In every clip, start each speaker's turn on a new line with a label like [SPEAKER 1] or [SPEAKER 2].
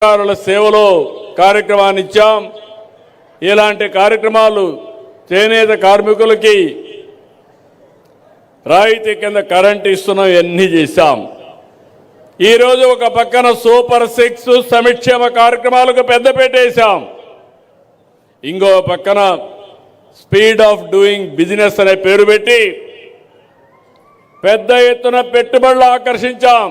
[SPEAKER 1] అధికారుల సేవలో కార్యక్రమాన్ని ఇచ్చాం. ఇలాంటి కార్యక్రమాలు చేనేత కార్మికులకి రాయితీ కింద కరెంట్ ఇస్తున్నాం, ఇవన్నీ చేశాం. ఈరోజు ఒక పక్కన సూపర్ 6 సంక్షేమ కార్యక్రమాలకు పెద్దపీట వేశాం. ఇంకో పక్కన స్పీడ్ ఆఫ్ డూయింగ్ బిజినెస్ అనే పేరు పెట్టి పెద్ద ఎత్తున పెట్టుబడులు ఆకర్షించాం.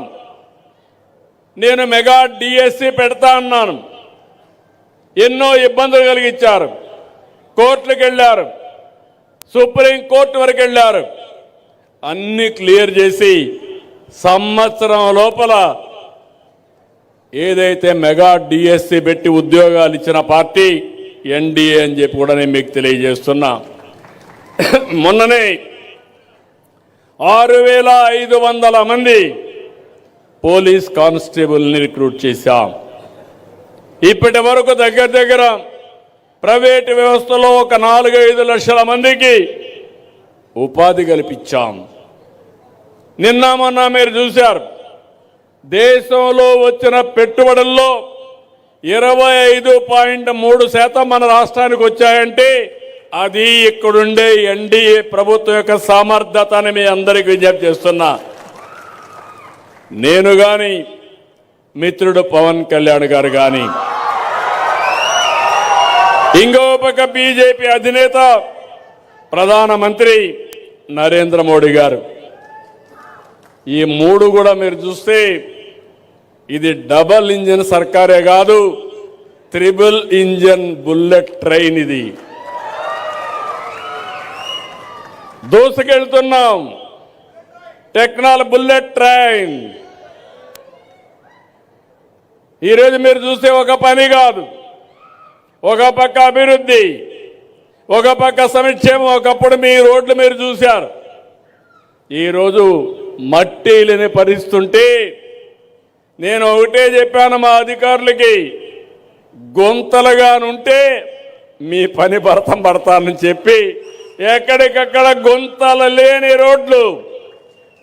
[SPEAKER 1] నేను మెగా డిఎస్సి పెడతా అన్నాను, ఎన్నో ఇబ్బందులు కలిగించారు. కోర్టులకు వెళ్ళారు, సుప్రీంకోర్టు వరకు వెళ్ళారు. అన్ని క్లియర్ చేసి సంవత్సరం లోపల ఏదైతే మెగా డిఎస్సి పెట్టి ఉద్యోగాలు ఇచ్చిన పార్టీ ఎన్డీఏ అని చెప్పి కూడా నేను మీకు తెలియజేస్తున్నా. మొన్ననే 6500 మంది పోలీస్ కానిస్టేబుల్ని రిక్రూట్ చేశాం. ఇప్పటి వరకు దగ్గర ప్రైవేటు వ్యవస్థలో ఒక 4-5 లక్షల మందికి ఉపాధి కల్పించాం. నిన్న మొన్న మీరు చూశారు, దేశంలో వచ్చిన పెట్టుబడుల్లో 25.3% మన రాష్ట్రానికి వచ్చాయంటే అది ఇక్కడుండే ఎన్డీఏ ప్రభుత్వం యొక్క సామర్థ్యత అని మీ అందరికీ విజ్ఞప్తి చేస్తున్నా. నేను కానీ మిత్రుడు పవన్ కళ్యాణ్ గారు కానీ ఇంకో పక్క బీజేపీ అధినేత ప్రధానమంత్రి నరేంద్ర మోడీ గారు, ఈ మూడు కూడా మీరు చూస్తే ఇది డబల్ ఇంజిన్ సర్కారే కాదు, ట్రిపుల్ ఇంజిన్ బుల్లెట్ ట్రైన్. ఇది దూసుకెళ్తున్నాం, టెక్నాలజీ బుల్లెట్ ట్రైన్. ఈరోజు మీరు చూస్తే ఒక పని కాదు, ఒక పక్క అభివృద్ధి, ఒక పక్క సంక్షేమం. ఒకప్పుడు మీ రోడ్లు మీరు చూశారు, ఈరోజు మట్టి లేని పరిస్థితుంటే నేను ఒకటే చెప్పాను మా అధికారులకి, గుంతలుగానుంటే మీ పని పడతానని చెప్పి ఎక్కడికక్కడ గుంతలు లేని రోడ్లు,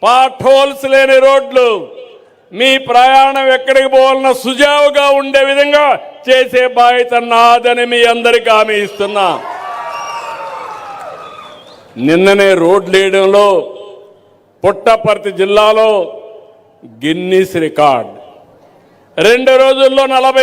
[SPEAKER 1] పాట్ హోల్స్ లేని రోడ్లు, మీ ప్రయాణం ఎక్కడికి పోవాలన్నా సుజావుగా ఉండే విధంగా చేసే బాధ్యత నాదని మీ అందరికీ హామీ ఇస్తున్నా. నిన్ననే రోడ్లు వేయడంలో పుట్టపర్తి జిల్లాలో గిన్నీస్ రికార్డ్, 2 రోజుల్లో 40